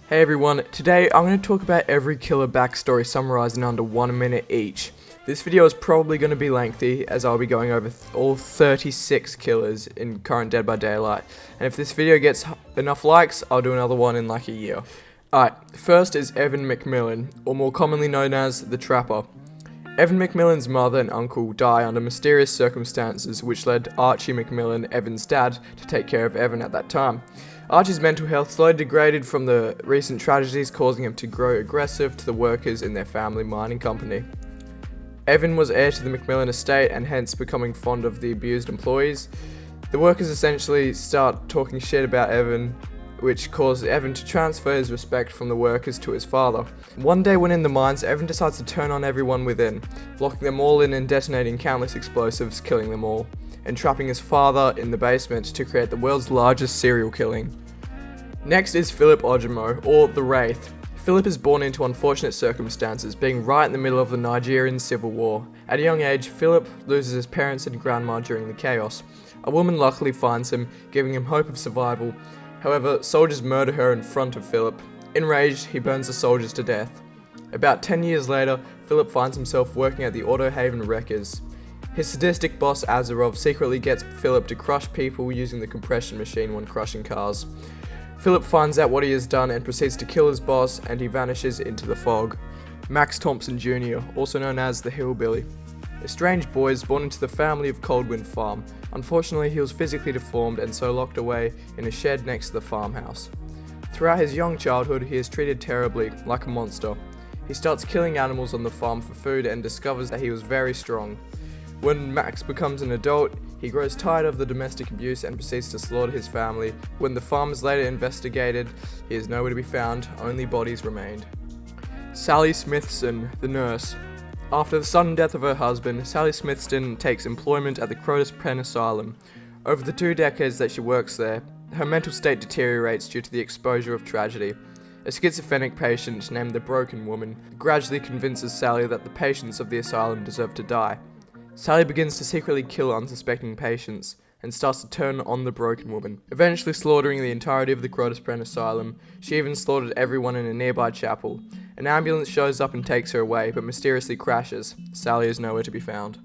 Hey everyone, today I'm going to talk about every killer backstory summarized in under 1 minute each. This video is probably going to be lengthy as I'll be going over all 36 killers in current Dead by Daylight, and if this video gets enough likes, I'll do another one in like a year. Alright, first is Evan McMillan, or more commonly known as the Trapper. Evan McMillan's mother and uncle die under mysterious circumstances which led Archie McMillan, Evan's dad, to take care of Evan at that time. Archie's mental health slowly degraded from the recent tragedies, causing him to grow aggressive to the workers in their family mining company. Evan was heir to the McMillan estate and hence becoming fond of the abused employees. The workers essentially start talking shit about Evan, which caused Evan to transfer his respect from the workers to his father. One day when in the mines, Evan decides to turn on everyone within, locking them all in and detonating countless explosives, killing them all, and trapping his father in the basement to create the world's largest serial killing. Next is Philip Ojimo, or the Wraith. Philip is born into unfortunate circumstances, being right in the middle of the Nigerian civil war. At a young age, Philip loses his parents and grandma during the chaos. A woman luckily finds him, giving him hope of survival. However, soldiers murder her in front of Philip. Enraged, he burns the soldiers to death. About 10 years later, Philip finds himself working at the Auto Haven Wreckers. His sadistic boss Azarov secretly gets Philip to crush people using the compression machine when crushing cars. Philip finds out what he has done and proceeds to kill his boss, and he vanishes into the fog. Max Thompson Jr., also known as the Hillbilly. A strange boy is born into the family of Coldwind Farm. Unfortunately, he was physically deformed and so locked away in a shed next to the farmhouse. Throughout his young childhood, he is treated terribly, like a monster. He starts killing animals on the farm for food and discovers that he was very strong. When Max becomes an adult, he grows tired of the domestic abuse and proceeds to slaughter his family. When the farm is later investigated, he is nowhere to be found, only bodies remained. Sally Smithson, the nurse. After the sudden death of her husband, Sally Smithson takes employment at the Crotus Pen Asylum. Over the 2 decades that she works there, her mental state deteriorates due to the exposure of tragedy. A schizophrenic patient named the Broken Woman gradually convinces Sally that the patients of the asylum deserve to die. Sally begins to secretly kill unsuspecting patients and starts to turn on the Broken Woman, eventually slaughtering the entirety of the Crotus Pen Asylum. She even slaughtered everyone in a nearby chapel. An ambulance shows up and takes her away, but mysteriously crashes. Sally is nowhere to be found.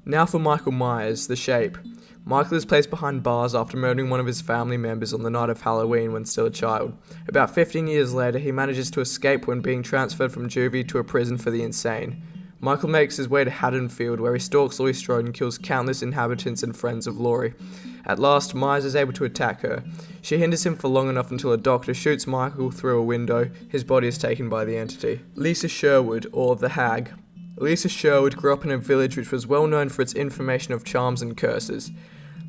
Now for Michael Myers, the Shape. Michael is placed behind bars after murdering one of his family members on the night of Halloween when still a child. About 15 years later, he manages to escape when being transferred from juvie to a prison for the insane. Michael makes his way to Haddonfield, where he stalks Laurie Strode and kills countless inhabitants and friends of Laurie. At last, Myers is able to attack her. She hinders him for long enough until a doctor shoots Michael through a window. His body is taken by the entity. Lisa Sherwood, or the Hag. Lisa Sherwood grew up in a village which was well known for its information of charms and curses.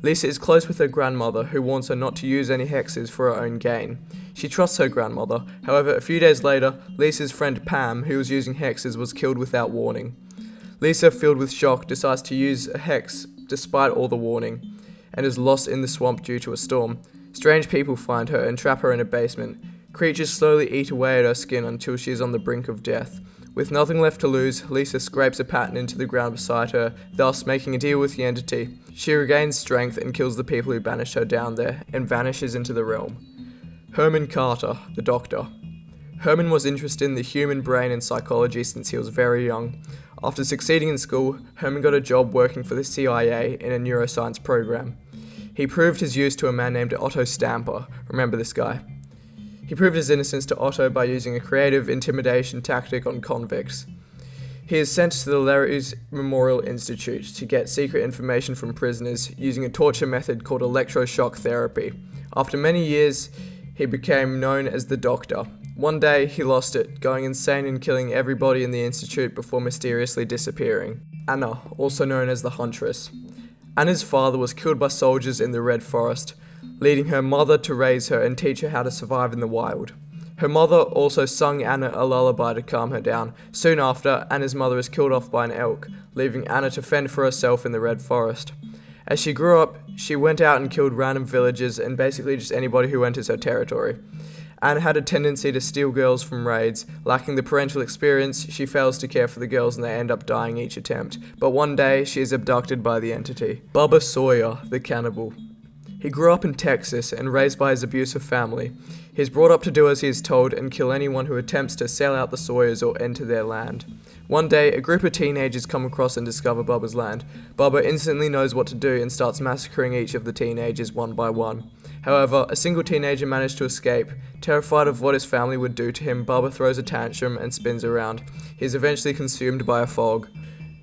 Lisa is close with her grandmother, who warns her not to use any hexes for her own gain. She trusts her grandmother. However, a few days later, Lisa's friend Pam, who was using hexes, was killed without warning. Lisa, filled with shock, decides to use a hex despite all the warning, and is lost in the swamp due to a storm. Strange people find her and trap her in a basement. Creatures slowly eat away at her skin until she is on the brink of death. With nothing left to lose, Lisa scrapes a pattern into the ground beside her, thus making a deal with the entity. She regains strength and kills the people who banished her down there, and vanishes into the realm. Herman Carter, the Doctor. Herman was interested in the human brain and psychology since he was very young. After succeeding in school, Herman got a job working for the CIA in a neuroscience program. He proved his use to a man named Otto Stamper. Remember this guy. He proved his innocence to Otto by using a creative intimidation tactic on convicts. He is sent to the Larry's Memorial Institute to get secret information from prisoners using a torture method called electroshock therapy. After many years, he became known as the Doctor. One day, he lost it, going insane and killing everybody in the institute before mysteriously disappearing. Anna, also known as the Huntress. Anna's father was killed by soldiers in the Red Forest, leading her mother to raise her and teach her how to survive in the wild. Her mother also sung Anna a lullaby to calm her down. Soon after, Anna's mother is killed off by an elk, leaving Anna to fend for herself in the Red Forest. As she grew up, she went out and killed random villagers and basically just anybody who enters her territory. Anna had a tendency to steal girls from raids. Lacking the parental experience, she fails to care for the girls and they end up dying each attempt. But one day, she is abducted by the entity. Bubba Sawyer, the Cannibal. He grew up in Texas and raised by his abusive family. He is brought up to do as he is told and kill anyone who attempts to sail out the Sawyers or enter their land. One day, a group of teenagers come across and discover Bubba's land. Bubba instantly knows what to do and starts massacring each of the teenagers one by one. However, a single teenager managed to escape. Terrified of what his family would do to him, Bubba throws a tantrum and spins around. He is eventually consumed by a fog.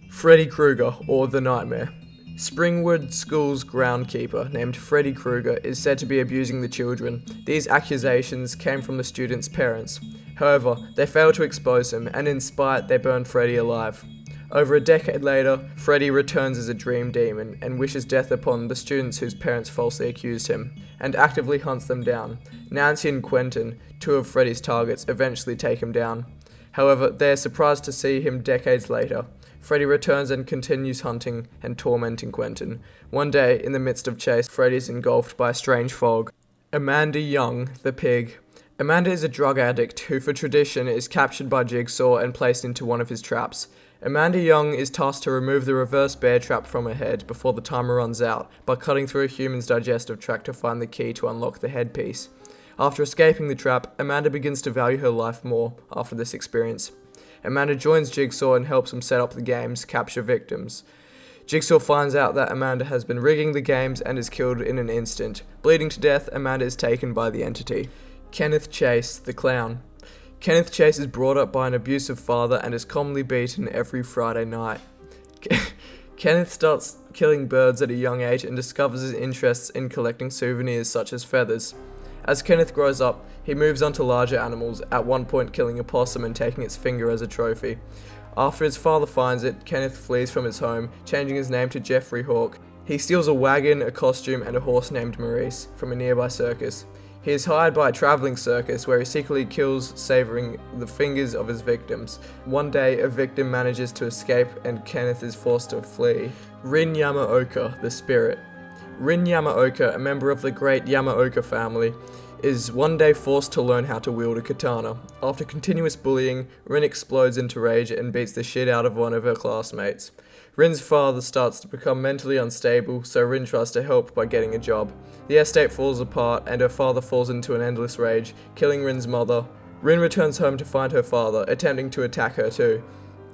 Freddy Krueger, or the Nightmare. Springwood School's groundkeeper, named Freddy Krueger, is said to be abusing the children. These accusations came from the students' parents. However, they failed to expose him, and in spite, they burned Freddy alive. Over a decade later, Freddy returns as a dream demon and wishes death upon the students whose parents falsely accused him, and actively hunts them down. Nancy and Quentin, two of Freddy's targets, eventually take him down. However, they are surprised to see him decades later. Freddy returns and continues hunting and tormenting Quentin. One day, in the midst of chase, Freddy is engulfed by a strange fog. Amanda Young, the pig. Amanda is a drug addict who, for tradition, is captured by Jigsaw and placed into one of his traps. Amanda Young is tasked to remove the reverse bear trap from her head before the timer runs out by cutting through a human's digestive tract to find the key to unlock the headpiece. After escaping the trap, Amanda begins to value her life more after this experience. Amanda joins Jigsaw and helps him set up the games, capture victims. Jigsaw finds out that Amanda has been rigging the games and is killed in an instant. Bleeding to death, Amanda is taken by the entity. Kenneth Chase, the clown. Kenneth Chase is brought up by an abusive father and is commonly beaten every Friday night. Kenneth starts killing birds at a young age and discovers his interests in collecting souvenirs such as feathers. As Kenneth grows up, he moves on to larger animals, at one point killing a possum and taking its finger as a trophy. After his father finds it, Kenneth flees from his home, changing his name to Jeffrey Hawk. He steals a wagon, a costume, and a horse named Maurice from a nearby circus. He is hired by a traveling circus where he secretly kills, savoring the fingers of his victims. One day, a victim manages to escape and Kenneth is forced to flee. Rin Yamaoka, the spirit. Rin Yamaoka, a member of the great Yamaoka family, is one day forced to learn how to wield a katana. After continuous bullying, Rin explodes into rage and beats the shit out of one of her classmates. Rin's father starts to become mentally unstable, so Rin tries to help by getting a job. The estate falls apart and her father falls into an endless rage, killing Rin's mother. Rin returns home to find her father, attempting to attack her too.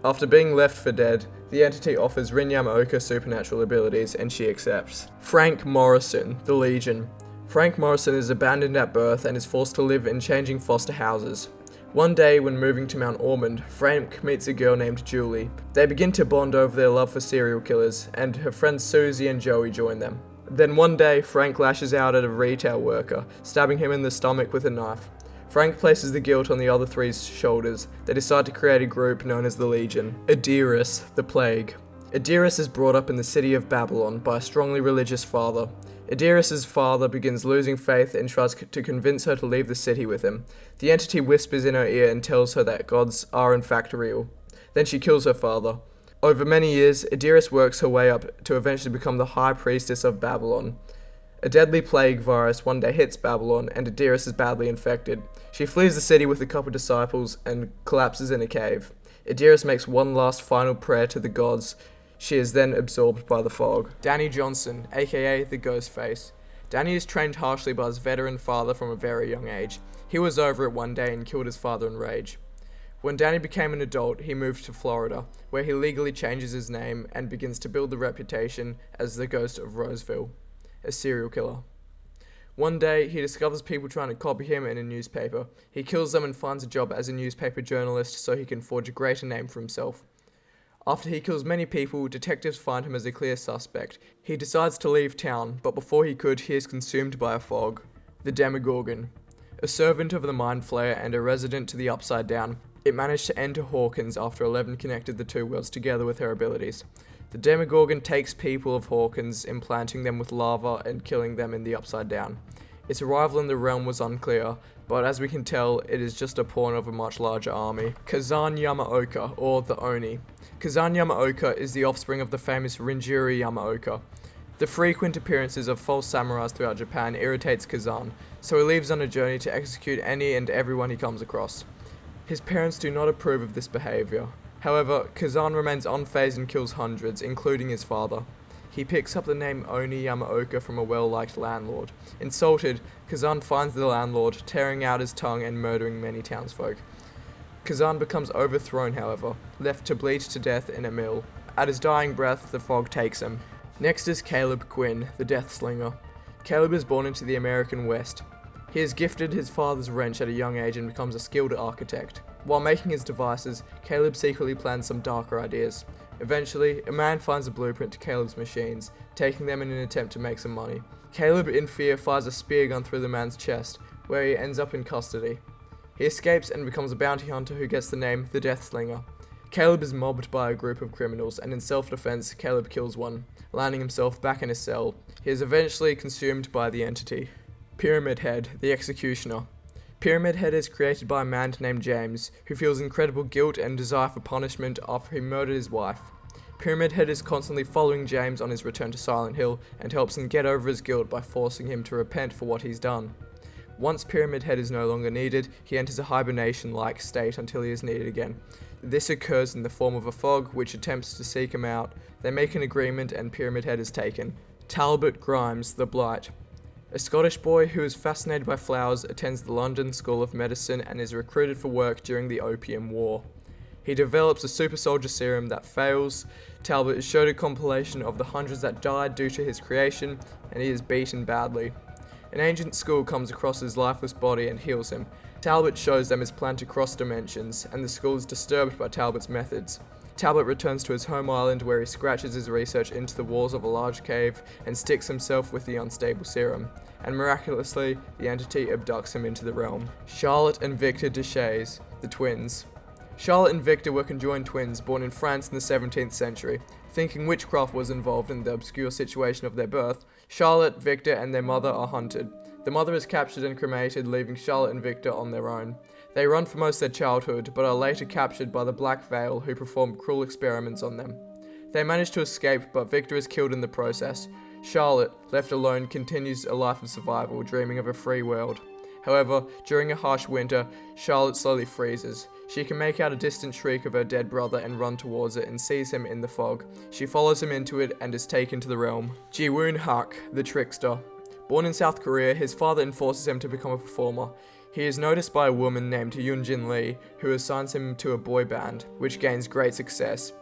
After being left for dead, the entity offers Rin Yamaoka supernatural abilities and she accepts. Frank Morrison, the Legion. Frank Morrison is abandoned at birth and is forced to live in changing foster houses. One day, when moving to Mount Ormond, Frank meets a girl named Julie. They begin to bond over their love for serial killers, and her friends Susie and Joey join them. Then one day, Frank lashes out at a retail worker, stabbing him in the stomach with a knife. Frank places the guilt on the other three's shoulders. They decide to create a group known as the Legion. Adiris, the Plague. Adiris is brought up in the city of Babylon by a strongly religious father. Adiris' father begins losing faith and tries to convince her to leave the city with him. The entity whispers in her ear and tells her that gods are in fact real. Then she kills her father. Over many years, Adiris works her way up to eventually become the High Priestess of Babylon. A deadly plague virus one day hits Babylon and Adiris is badly infected. She flees the city with a couple disciples and collapses in a cave. Adiris makes one last final prayer to the gods. She is then absorbed by the fog. Danny Johnson, aka the Ghostface. Danny is trained harshly by his veteran father from a very young age. He was over it one day and killed his father in rage. When Danny became an adult, he moved to Florida, where he legally changes his name and begins to build the reputation as the Ghost of Roseville, a serial killer. One day, he discovers people trying to copy him in a newspaper. He kills them and finds a job as a newspaper journalist so he can forge a greater name for himself. After he kills many people, detectives find him as a clear suspect. He decides to leave town, but before he could, he is consumed by a fog. The Demogorgon. A servant of the Mind Flayer and a resident to the Upside Down, it managed to enter Hawkins after 11 connected the two worlds together with her abilities. The Demogorgon takes people of Hawkins, implanting them with lava and killing them in the Upside Down. Its arrival in the realm was unclear, but as we can tell, it is just a pawn of a much larger army. Kazan Yamaoka, or the Oni. Kazan Yamaoka is the offspring of the famous Rinjiri Yamaoka. The frequent appearances of false samurais throughout Japan irritates Kazan, so he leaves on a journey to execute any and everyone he comes across. His parents do not approve of this behavior. However, Kazan remains unfazed and kills hundreds, including his father. He picks up the name Oni Yamaoka from a well-liked landlord. Insulted, Kazan finds the landlord, tearing out his tongue and murdering many townsfolk. Kazan becomes overthrown, however, left to bleed to death in a mill. At his dying breath, the fog takes him. Next is Caleb Quinn, the Deathslinger. Caleb is born into the American West. He is gifted his father's wrench at a young age and becomes a skilled architect. While making his devices, Caleb secretly plans some darker ideas. Eventually, a man finds a blueprint to Caleb's machines, taking them in an attempt to make some money. Caleb, in fear, fires a spear gun through the man's chest, where he ends up in custody. He escapes and becomes a bounty hunter who gets the name the Deathslinger. Caleb is mobbed by a group of criminals, and in self-defense, Caleb kills one, landing himself back in his cell. He is eventually consumed by the entity. Pyramid Head, the Executioner. Pyramid Head is created by a man named James, who feels incredible guilt and desire for punishment after he murdered his wife. Pyramid Head is constantly following James on his return to Silent Hill and helps him get over his guilt by forcing him to repent for what he's done. Once Pyramid Head is no longer needed, he enters a hibernation-like state until he is needed again. This occurs in the form of a fog which attempts to seek him out. They make an agreement and Pyramid Head is taken. Talbot Grimes, the Blight. A Scottish boy who is fascinated by flowers attends the London School of Medicine and is recruited for work during the Opium War. He develops a super soldier serum that fails. Talbot is showed a compilation of the hundreds that died due to his creation, and he is beaten badly. An ancient school comes across his lifeless body and heals him. Talbot shows them his plan to cross dimensions, and the school is disturbed by Talbot's methods. Talbot returns to his home island where he scratches his research into the walls of a large cave and sticks himself with the unstable serum, and miraculously, the entity abducts him into the realm. Charlotte and Victor Deschays, the twins. Charlotte and Victor were conjoined twins born in France in the 17th century. Thinking witchcraft was involved in the obscure situation of their birth, Charlotte, Victor, and their mother are hunted. The mother is captured and cremated, leaving Charlotte and Victor on their own. They run for most of their childhood, but are later captured by the Black Veil, who perform cruel experiments on them. They manage to escape, but Victor is killed in the process. Charlotte, left alone, continues a life of survival, dreaming of a free world. However, during a harsh winter, Charlotte slowly freezes. She can make out a distant shriek of her dead brother and run towards it and sees him in the fog. She follows him into it and is taken to the realm. Ji-woon Hak, the Trickster. Born in South Korea, his father enforces him to become a performer. He is noticed by a woman named Yoonjin Lee, who assigns him to a boy band, which gains great success.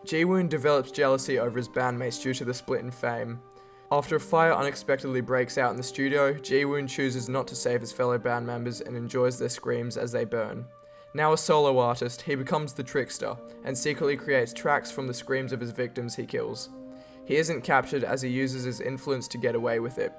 Ji-woon develops jealousy over his bandmates due to the split in fame. After a fire unexpectedly breaks out in the studio, Ji-woon chooses not to save his fellow band members and enjoys their screams as they burn. Now a solo artist, he becomes the Trickster, and secretly creates tracks from the screams of his victims he kills. He isn't captured as he uses his influence to get away with it.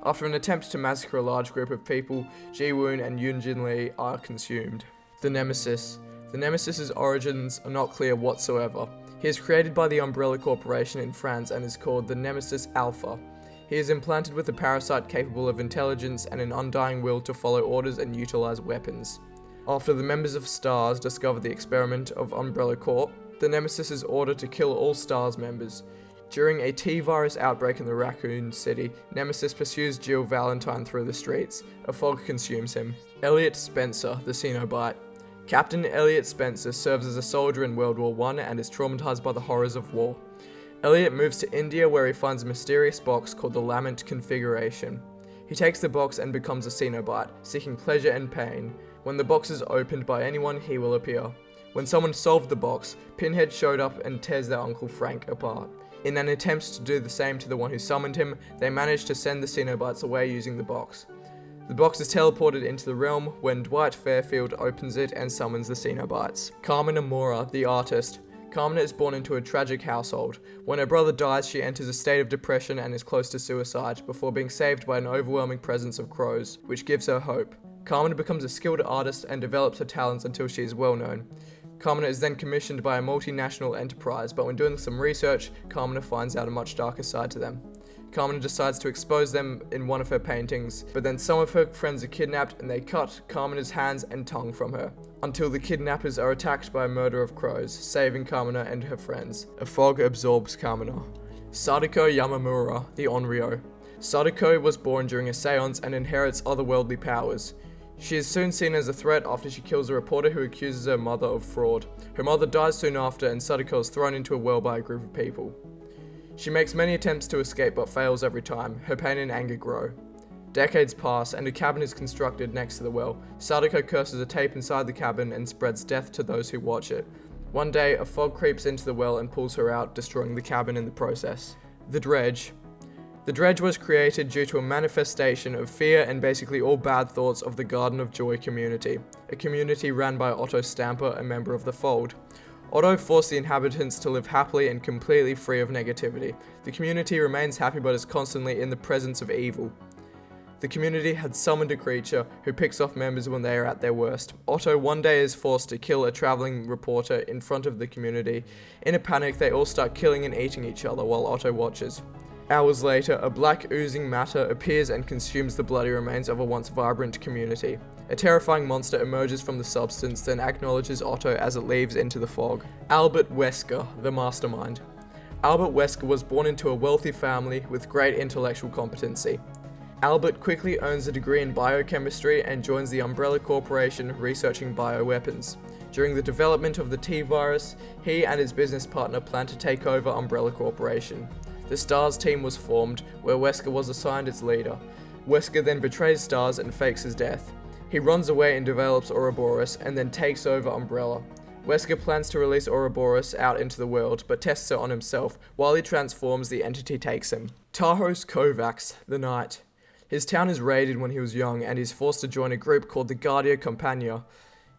After an attempt to massacre a large group of people, Ji-woon and Yoonjin Lee are consumed. The Nemesis. The Nemesis' origins are not clear whatsoever. He is created by the Umbrella Corporation in France and is called the Nemesis Alpha. He is implanted with a parasite capable of intelligence and an undying will to follow orders and utilize weapons. After the members of STARS discover the experiment of Umbrella Corp, the Nemesis is ordered to kill all STARS members. During a T-virus outbreak in the Raccoon City, Nemesis pursues Jill Valentine through the streets. A fog consumes him. Elliot Spencer, the Cenobite. Captain Elliot Spencer serves as a soldier in World War I and is traumatized by the horrors of war. Elliot moves to India where he finds a mysterious box called the Lament Configuration. He takes the box and becomes a Cenobite, seeking pleasure and pain. When the box is opened by anyone, he will appear. When someone solved the box, Pinhead showed up and tears their Uncle Frank apart. In an attempt to do the same to the one who summoned him, they manage to send the Cenobites away using the box. The box is teleported into the realm when Dwight Fairfield opens it and summons the Cenobites. Carmen Amora, the artist. Carmen is born into a tragic household. When her brother dies, she enters a state of depression and is close to suicide, before being saved by an overwhelming presence of crows, which gives her hope. Carmen becomes a skilled artist and develops her talents until she is well known. Carmina is then commissioned by a multinational enterprise, but when doing some research, Carmina finds out a much darker side to them. Carmina decides to expose them in one of her paintings, but then some of her friends are kidnapped and they cut Carmina's hands and tongue from her, until the kidnappers are attacked by a murder of crows, saving Carmina and her friends. A fog absorbs Carmina. Sadako Yamamura, the Onryo. Sadako was born during a seance and inherits otherworldly powers. She is soon seen as a threat after she kills a reporter who accuses her mother of fraud. Her mother dies soon after and Sadako is thrown into a well by a group of people. She makes many attempts to escape but fails every time. Her pain and anger grow. Decades pass and a cabin is constructed next to the well. Sadako curses a tape inside the cabin and spreads death to those who watch it. One day, a fog creeps into the well and pulls her out, destroying the cabin in the process. The Dredge. The Dredge was created due to a manifestation of fear and basically all bad thoughts of the Garden of Joy community, a community ran by Otto Stamper, a member of the Fold. Otto forced the inhabitants to live happily and completely free of negativity. The community remains happy but is constantly in the presence of evil. The community had summoned a creature who picks off members when they are at their worst. Otto one day is forced to kill a traveling reporter in front of the community. In a panic, they all start killing and eating each other while Otto watches. Hours later, a black oozing matter appears and consumes the bloody remains of a once vibrant community. A terrifying monster emerges from the substance, then acknowledges Otto as it leaves into the fog. Albert Wesker, the Mastermind. Albert Wesker was born into a wealthy family with great intellectual competency. Albert quickly earns a degree in biochemistry and joins the Umbrella Corporation researching bioweapons. During the development of the T-virus, he and his business partner plan to take over Umbrella Corporation. The STARS team was formed, where Wesker was assigned its leader. Wesker then betrays STARS and fakes his death. He runs away and develops Ouroboros and then takes over Umbrella. Wesker plans to release Ouroboros out into the world, but tests it on himself. While he transforms, the entity takes him. Tahos Kovacs, the Knight. His town is raided when he was young and he's forced to join a group called the Guardia Campania.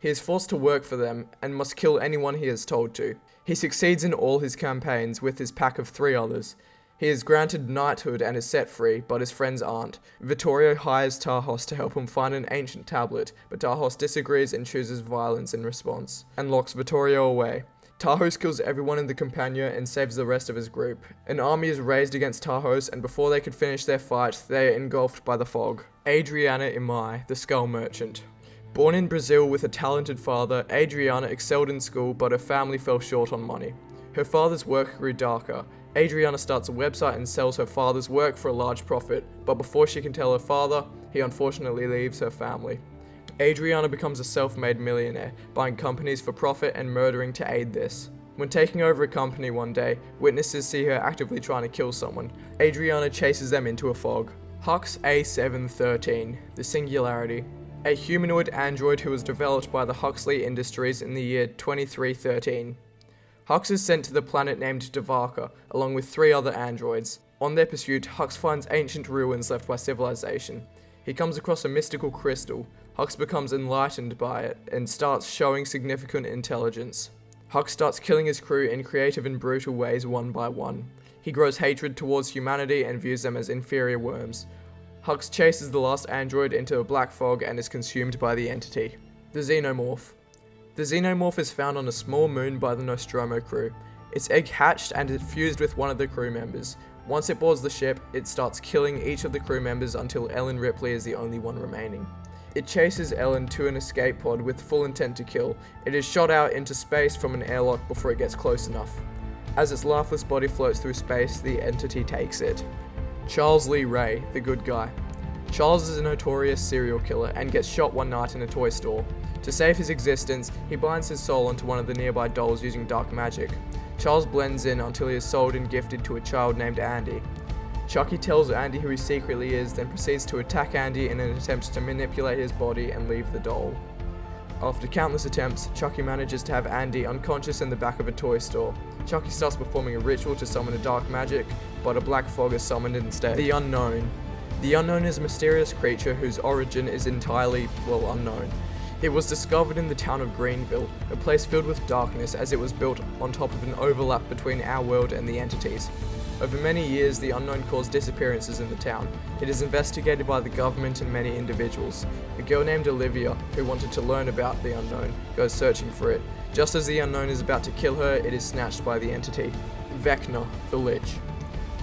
He is forced to work for them and must kill anyone he is told to. He succeeds in all his campaigns with his pack of 3 others. He is granted knighthood and is set free, but his friends aren't. Vittorio hires Tahos to help him find an ancient tablet, but Tahos disagrees and chooses violence in response, and locks Vittorio away. Tahos kills everyone in the Campania and saves the rest of his group. An army is raised against Tahos, and before they could finish their fight, they are engulfed by the fog. Adriana Imai, the Skull Merchant. Born in Brazil with a talented father, Adriana excelled in school, but her family fell short on money. Her father's work grew darker. Adriana starts a website and sells her father's work for a large profit, but before she can tell her father, he unfortunately leaves her family. Adriana becomes a self-made millionaire, buying companies for profit and murdering to aid this. When taking over a company one day, witnesses see her actively trying to kill someone. Adriana chases them into a fog. Hux A713, the Singularity. A humanoid android who was developed by the Huxley Industries in the year 2313. Hux is sent to the planet named Devaka, along with 3 other androids. On their pursuit, Hux finds ancient ruins left by civilization. He comes across a mystical crystal. Hux becomes enlightened by it and starts showing significant intelligence. Hux starts killing his crew in creative and brutal ways one by one. He grows hatred towards humanity and views them as inferior worms. Hux chases the last android into a black fog and is consumed by the entity. The Xenomorph. The Xenomorph is found on a small moon by the Nostromo crew. Its egg hatched and it fused with one of the crew members. Once it boards the ship, it starts killing each of the crew members until Ellen Ripley is the only one remaining. It chases Ellen to an escape pod with full intent to kill. It is shot out into space from an airlock before it gets close enough. As its lifeless body floats through space, the entity takes it. Charles Lee Ray, the good guy. Charles is a notorious serial killer and gets shot one night in a toy store. To save his existence, he binds his soul onto one of the nearby dolls using dark magic. Charles blends in until he is sold and gifted to a child named Andy. Chucky tells Andy who he secretly is, then proceeds to attack Andy in an attempt to manipulate his body and leave the doll. After countless attempts, Chucky manages to have Andy unconscious in the back of a toy store. Chucky starts performing a ritual to summon a dark magic, but a black fog is summoned instead. The Unknown. The Unknown is a mysterious creature whose origin is entirely, unknown. It was discovered in the town of Greenville, a place filled with darkness as it was built on top of an overlap between our world and the entities. Over many years, the Unknown caused disappearances in the town. It is investigated by the government and many individuals. A girl named Olivia, who wanted to learn about the Unknown, goes searching for it. Just as the Unknown is about to kill her, it is snatched by the entity. Vecna, the Lich.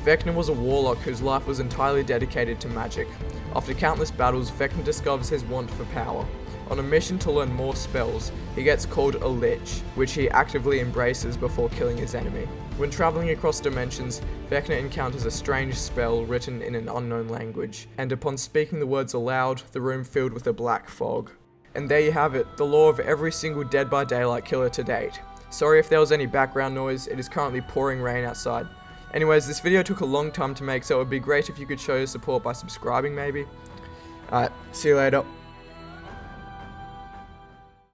Vecna was a warlock whose life was entirely dedicated to magic. After countless battles, Vecna discovers his want for power. On a mission to learn more spells, he gets called a Lich, which he actively embraces before killing his enemy. When traveling across dimensions, Vecna encounters a strange spell written in an unknown language, and upon speaking the words aloud, the room filled with a black fog. And there you have it, the lore of every single Dead by Daylight killer to date. Sorry if there was any background noise, it is currently pouring rain outside. Anyways, this video took a long time to make, so it would be great if you could show your support by subscribing maybe. Alright, see you later.